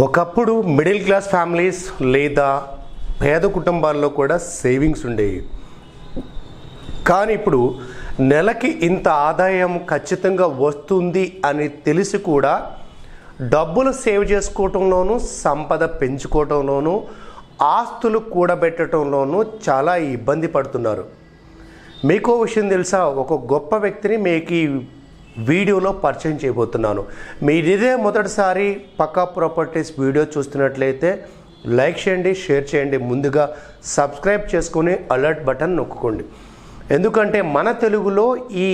ఒకప్పుడు middle class families లేదా పేద కుటుంబాల్లో కూడా సేవింగ్స్ ఉండేవి. కానీ ఇప్పుడు నెలకి ఇంత ఆదాయం ఖచ్చితంగా వస్తుంది అని తెలిసి కూడా డబ్బులు సేవ్ చేసుకోవటంలోనూ, సంపద పెంచుకోవటంలోనూ, ఆస్తులు కూడబెట్టడంలోనూ చాలా ఇబ్బంది పడుతున్నారు. మీకో విషయం తెలుసా? ఒక గొప్ప వ్యక్తిని మీకు ఈ వీడియోలో పరిచయం చేయబోతున్నాను. మీరు ఇదే మొదటిసారి పక్కా ప్రాపర్టీస్ వీడియో చూస్తున్నట్లయితే లైక్ చేయండి, షేర్ చేయండి, ముందుగా సబ్స్క్రైబ్ చేసుకొని అలర్ట్ బటన్ నొక్కుకోండి. ఎందుకంటే మన తెలుగులో ఈ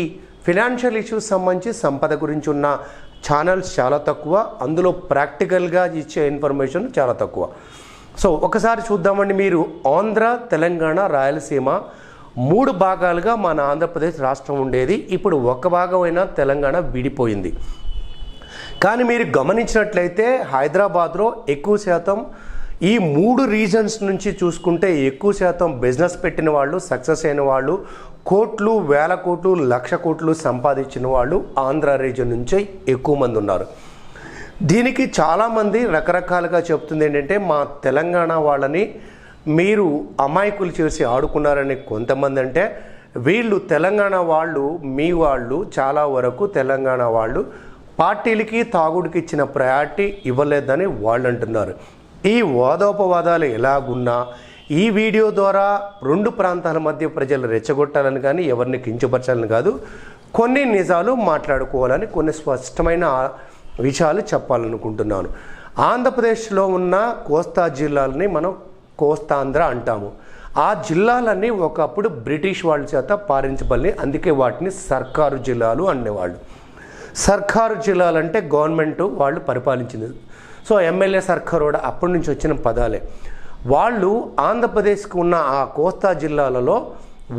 ఫినాన్షియల్ ఇష్యూస్ సంబంధించి సంపద గురించి ఉన్న ఛానల్స్ చాలా తక్కువ, అందులో ప్రాక్టికల్గా ఇచ్చే ఇన్ఫర్మేషన్ చాలా తక్కువ. సో ఒకసారి చూద్దామండి. మీరు ఆంధ్ర, తెలంగాణ, రాయలసీమ 3 భాగాలుగా మన ఆంధ్రప్రదేశ్ రాష్ట్రం ఉండేది. ఇప్పుడు ఒక భాగమైన తెలంగాణ విడిపోయింది. కానీ మీరు గమనించినట్లయితే హైదరాబాద్లో ఎక్కువ శాతం ఈ 3 రీజన్స్ నుంచి చూసుకుంటే ఎక్కువ శాతం బిజినెస్ పెట్టిన వాళ్ళు, సక్సెస్ అయిన వాళ్ళు, కోట్లు, వేల కోట్లు, లక్ష కోట్లు సంపాదించిన వాళ్ళు ఆంధ్ర రీజన్ నుంచే ఎక్కువ మంది ఉన్నారు. దీనికి చాలామంది రకరకాలుగా చెప్తుంది ఏంటంటే, మా తెలంగాణ వాళ్ళని మీరు అమాయకులు చేసి ఆడుకున్నారని కొంతమంది అంటే, వీళ్ళు తెలంగాణ వాళ్ళు, మీ వాళ్ళు చాలా వరకు తెలంగాణ వాళ్ళు పార్టీలకి, తాగుడికి ఇచ్చిన ప్రయారిటీ ఇవ్వలేదని వాళ్ళు అంటున్నారు. ఈ వాదోపవాదాలు ఎలాగున్నా ఈ వీడియో ద్వారా 2 ప్రాంతాల మధ్య ప్రజలు రెచ్చగొట్టాలని కానీ ఎవరిని కించపరచాలని కాదు, కొన్ని నిజాలు మాట్లాడుకోవాలని, కొన్ని స్పష్టమైన విషయాలు చెప్పాలనుకుంటున్నాను. ఆంధ్రప్రదేశ్లో ఉన్న కోస్తా జిల్లాలని మనం కోస్తాంధ్ర అంటాము. ఆ జిల్లాలన్నీ ఒకప్పుడు బ్రిటిష్ వాళ్ళ చేత పాలించబడి, అందుకే వాటిని సర్కారు జిల్లాలు అనేవాళ్ళు. సర్కారు జిల్లాలంటే గవర్నమెంట్ వాళ్ళు పరిపాలించింది. సో ఎమ్మెల్యే, సర్కారు కూడా అప్పటి నుంచి వచ్చిన పదాలే. వాళ్ళు ఆంధ్రప్రదేశ్కి ఉన్న ఆ కోస్తా జిల్లాలలో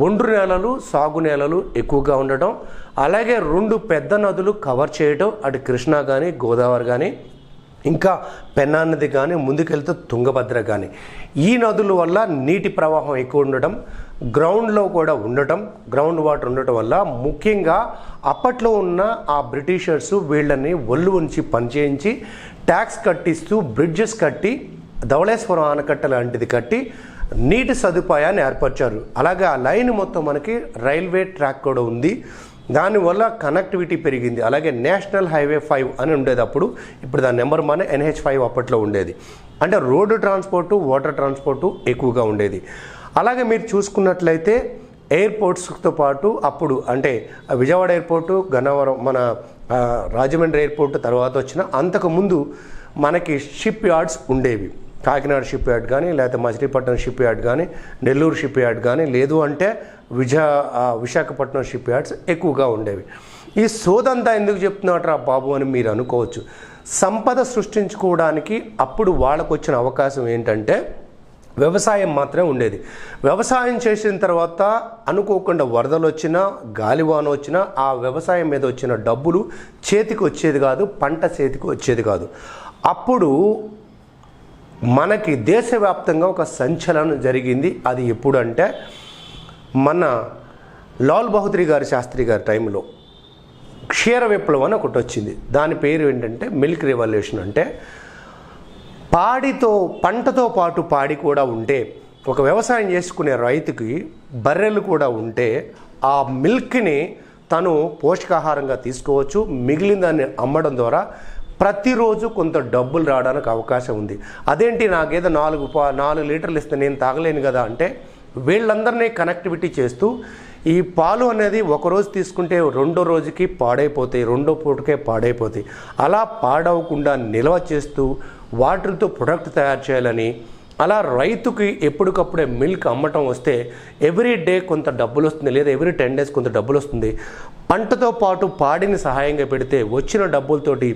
ఒండ్రు నేలలు, సాగు నేలలు ఎక్కువగా ఉండటం, అలాగే 2 పెద్ద నదులు కవర్ చేయడం, అటు కృష్ణా కానీ, గోదావరి కానీ, ఇంకా పెన్నా నది కానీ, ముందుకెళ్తే తుంగభద్ర కానీ, ఈ నదుల వల్ల నీటి ప్రవాహం ఎక్కువ ఉండటం, గ్రౌండ్లో కూడా ఉండటం, గ్రౌండ్ వాటర్ ఉండటం వల్ల ముఖ్యంగా అప్పట్లో ఉన్న ఆ బ్రిటిషర్స్ వీళ్ళని ఒళ్ళు ఉంచి పనిచేయించి ట్యాక్స్ కట్టిస్తూ బ్రిడ్జెస్ కట్టి, ధవళేశ్వరం ఆనకట్ట లాంటిది కట్టి నీటి సదుపాయాన్ని ఏర్పరిచారు. అలాగే ఆ లైన్ మొత్తం మనకి రైల్వే ట్రాక్ కూడా ఉంది. దానివల్ల కనెక్టివిటీ పెరిగింది. అలాగే నేషనల్ హైవే 5 అని ఉండేది అప్పుడు, ఇప్పుడు దాని నెంబర్ మన NH5 అప్పట్లో ఉండేది. అంటే రోడ్డు ట్రాన్స్పోర్టు, వాటర్ ట్రాన్స్పోర్టు ఎక్కువగా ఉండేది. అలాగే మీరు చూసుకున్నట్లయితే ఎయిర్పోర్ట్స్తో పాటు అప్పుడు అంటే విజయవాడ ఎయిర్పోర్టు, గన్నవరం, మన రాజమండ్రి ఎయిర్పోర్టు తర్వాత వచ్చిన, అంతకుముందు మనకి షిప్ యార్డ్స్ ఉండేవి. కాకినాడ షిప్ యార్డ్ కానీ, లేకపోతే మచిలీపట్నం షిప్ యార్డ్ కానీ, నెల్లూరు షిప్ యార్డ్ కానీ, లేదు అంటే విశాఖపట్నం షిప్ యార్డ్స్ ఎక్కువగా ఉండేవి. ఈ సోదంతా ఎందుకు చెప్తున్నారా బాబు అని మీరు అనుకోవచ్చు. సంపద సృష్టించుకోవడానికి అప్పుడు వాళ్ళకు వచ్చిన అవకాశం ఏంటంటే వ్యవసాయం మాత్రమే ఉండేది. వ్యవసాయం చేసిన తర్వాత అనుకోకుండా వరదలు వచ్చినా, గాలివాన వచ్చినా ఆ వ్యవసాయం మీద వచ్చిన డబ్బులు చేతికి వచ్చేది కాదు, పంట చేతికి వచ్చేది కాదు. అప్పుడు మనకి దేశవ్యాప్తంగా ఒక సంచలనం జరిగింది. అది ఎప్పుడు అంటే మన లాల్ బహదూర్ శాస్త్రి గారి టైంలో క్షీర విప్లవం అని ఒకటి వచ్చింది. దాని పేరు ఏంటంటే మిల్క్ రెవల్యూషన్. అంటే పంటతో పాటు పాడి కూడా ఉంటే, ఒక వ్యవసాయం చేసుకునే రైతుకి బర్రెలు కూడా ఉంటే ఆ మిల్క్ని తను పోషకాహారంగా తీసుకోవచ్చు. మిగిలిన దాన్ని అమ్మడం ద్వారా ప్రతిరోజు కొంత డబ్బులు రావడానికి అవకాశం ఉంది. అదేంటి, నాకేదో 4 లీటర్లు ఇస్తే నేను తాగలేను కదా అంటే, వీళ్ళందరినీ కనెక్టివిటీ చేస్తూ ఈ పాలు అనేది ఒకరోజు తీసుకుంటే రెండో రోజుకి పాడైపోతాయి, రెండో పూటకే పాడైపోతాయి. అలా పాడవకుండా నిల్వ చేస్తూ వాటితో ప్రొడక్ట్ తయారు చేయాలని, అలా రైతుకి ఎప్పటికప్పుడే మిల్క్ అమ్మటం వస్తే ఎవ్రీ డే కొంత డబ్బులు వస్తుంది, లేదా ఎవ్రీ 10 days కొంత డబ్బులు వస్తుంది. పంటతో పాటు పాడిని సహాయంగా పెడితే వచ్చిన డబ్బులతోటి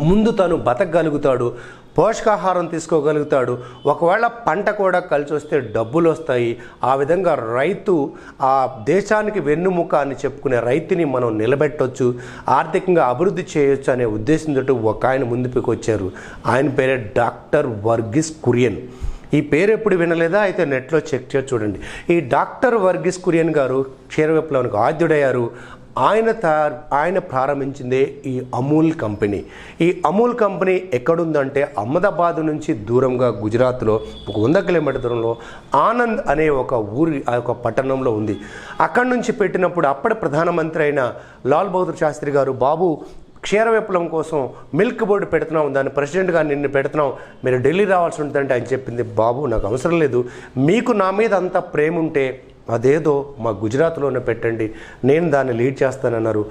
ముందు తను బతకగలుగుతాడు, పోషకాహారం తీసుకోగలుగుతాడు. ఒకవేళ పంట కూడా కలిసి వస్తే డబ్బులు వస్తాయి. ఆ విధంగా రైతు, ఆ దేశానికి వెన్నుముక అని చెప్పుకునే రైతుని మనం నిలబెట్టవచ్చు, ఆర్థికంగా అభివృద్ధి చేయొచ్చు అనే ఉద్దేశంతో ఒక ఆయన ముందుకు వచ్చారు. ఆయన పేరే డాక్టర్ వర్గీస్ కురియన్. ఈ పేరు ఎప్పుడు వినలేదా? అయితే నెట్లో చెక్ చేసి చూడండి. ఈ డాక్టర్ వర్గీస్ కురియన్ గారు క్షీర విప్లవానికి ఆద్యుడయ్యారు. ఆయన ప్రారంభించిందే ఈ అమూల్ కంపెనీ. ఈ అమూల్ కంపెనీ ఎక్కడుందంటే అహ్మదాబాద్ నుంచి దూరంగా గుజరాత్లో ఒక 100 కిలోమీటర్ దూరంలో ఆనంద్ అనే ఒక ఒక పట్టణంలో ఉంది. అక్కడి నుంచి పెట్టినప్పుడు అప్పటి ప్రధానమంత్రి అయిన లాల్ బహదూర్ శాస్త్రి గారు, బాబు క్షీర విప్లవం కోసం మిల్క్ బోర్డు పెడుతున్నాం, దాని ప్రెసిడెంట్గా నిన్ను పెడుతున్నాం, మీరు ఢిల్లీ రావాల్సి ఉంటుందంటే ఆయన చెప్పింది, బాబు నాకు అవసరం లేదు, మీకు నా మీద అంత ప్రేమ ఉంటే అదేదో మా గుజరాత్లోనే పెట్టండి, నేను దాన్ని లీడ్ చేస్తానన్నారు.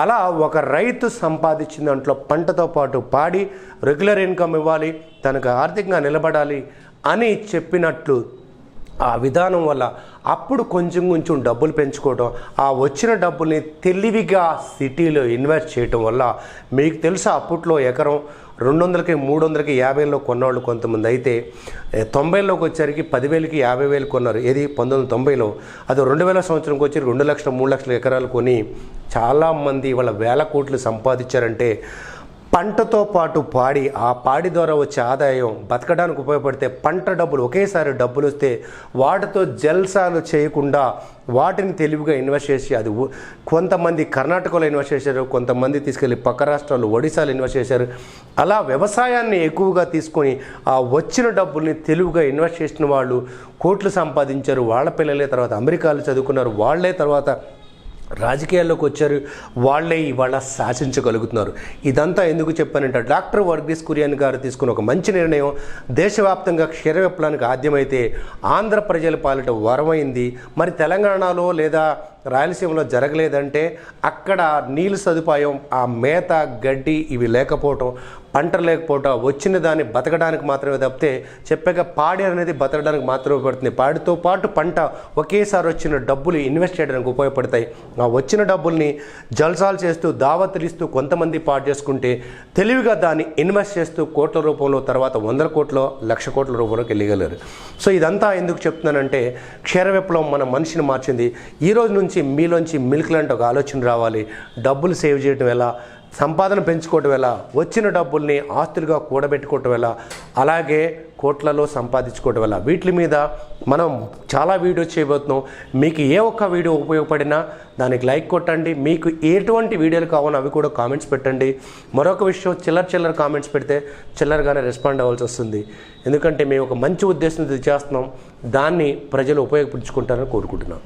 అలా ఒక రైతు సంపాదించిన దాంట్లో పంటతో పాటు పాడి రెగ్యులర్ ఇన్కమ్ ఇవ్వాలి, తనకు ఆర్థికంగా నిలబడాలి అని చెప్పినట్లు ఆ విధానం వల్ల అప్పుడు కొంచెం డబ్బులు పెంచుకోవడం, ఆ వచ్చిన డబ్బుల్ని తెలివిగా సిటీలో ఇన్వెస్ట్ చేయటం వల్ల మీకు తెలుసా అప్పట్లో ఎకరం 200కి 300కి 50,000 కొన్నవాళ్ళు కొంతమంది అయితే 90లోకి వచ్చరికి 10,000కి 50,000 కొన్నారు. ఏది 1990లో. అది 2000 సంవత్సరంకి వచ్చి 2 లక్షలు 3 లక్షల ఎకరాలు కొని చాలామంది వాళ్ళ వేల కోట్లు సంపాదించారంటే పంటతో పాటు పాడి, ఆ పాడి ద్వారా వచ్చే ఆదాయం బతకడానికి ఉపయోగపడితే పంట డబ్బులు ఒకేసారి డబ్బులు వస్తే వాటితో జల్సాలు చేయకుండా వాటిని తెలివిగా ఇన్వెస్ట్ చేసి, అది కొంతమంది కర్ణాటకలో ఇన్వెస్ట్ చేశారు, కొంతమంది తీసుకెళ్ళి పక్క రాష్ట్రాల్లో ఒడిశాలో ఇన్వెస్ట్ చేశారు. అలా వ్యవసాయాన్ని ఎక్కువగా తీసుకొని ఆ వచ్చిన డబ్బుల్ని తెలివిగా ఇన్వెస్ట్ చేసిన వాళ్ళు కోట్లు సంపాదించారు. వాళ్ళ పిల్లలే తర్వాత అమెరికాలో చదువుకున్నారు, వాళ్ళే తర్వాత రాజకీయాల్లోకి వచ్చారు, వాళ్ళే ఇవాళ శాసించగలుగుతున్నారు. ఇదంతా ఎందుకు చెప్పానంటే డాక్టర్ వర్గీస్ కురియన్ గారు తీసుకున్న ఒక మంచి నిర్ణయం దేశవ్యాప్తంగా క్షీర విప్లవానికి ఆద్యమైతే ఆంధ్ర ప్రజల పాలిట వరమైంది. మరి తెలంగాణలో లేదా రాయలసీమలో జరగలేదంటే అక్కడ నీళ్ళు సదుపాయం, ఆ మేత గడ్డి ఇవి లేకపోవటం, పంట లేకపోవటం, వచ్చిన దాన్ని బతకడానికి మాత్రమే తప్పితే చెప్పాక పాడి అనేది బతకడానికి మాత్రమే పడుతుంది. పాడితో పాటు పంట ఒకేసారి వచ్చిన డబ్బులు ఇన్వెస్ట్ చేయడానికి ఉపయోగపడతాయి. ఆ వచ్చిన డబ్బుల్ని జల్సాలు చేస్తూ దావతులు ఇస్తూ కొంతమంది పాడు చేసుకుంటే తెలివిగా దాన్ని ఇన్వెస్ట్ చేస్తూ కోట్ల రూపంలో తర్వాత 100 కోట్ల 1,00,000 కోట్ల రూపంలోకి వెళ్ళగలరు. సో ఇదంతా ఎందుకు చెప్తున్నానంటే క్షీర విప్లవం మన మనిషిని మార్చింది. ఈ రోజు నుంచి మీలోంచి మిల్క్ లాంటి ఒక ఆలోచన రావాలి. డబ్బులు సేవ్ చేయడం ఎలా, సంపాదన పెంచుకోవటం ఎలా, వచ్చిన డబ్బుల్ని ఆస్తులుగా కూడబెట్టుకోవటం ఎలా, అలాగే కోట్లలో సంపాదించుకోవటం ఎలా, వీటి మీద మనం చాలా వీడియోస్ చేయబోతున్నాం. మీకు ఏ ఒక్క వీడియో ఉపయోగపడినా దానికి లైక్ కొట్టండి. మీకు ఎటువంటి వీడియోలు కావాలో అవి కూడా కామెంట్స్ పెట్టండి. మరొక విషయం, చిల్లర కామెంట్స్ పెడితే చిల్లరగానే రెస్పాండ్ అవ్వాల్సి వస్తుంది. ఎందుకంటే మేము ఒక మంచి ఉద్దేశంతో చేస్తున్నాం, దాన్ని ప్రజలు ఉపయోగించుకుంటారని కోరుకుంటున్నాం.